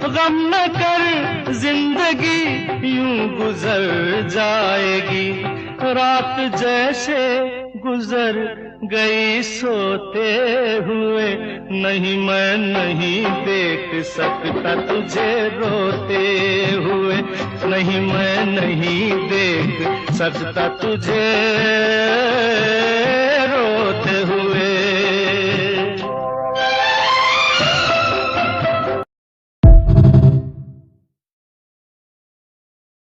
गम न कर जिंदगी यूं गुजर जाएगी, रात जैसे गुजर गई सोते हुए। नहीं मैं नहीं देख सकता तुझे रोते हुए, नहीं मैं नहीं देख सकता तुझे रोते हुए।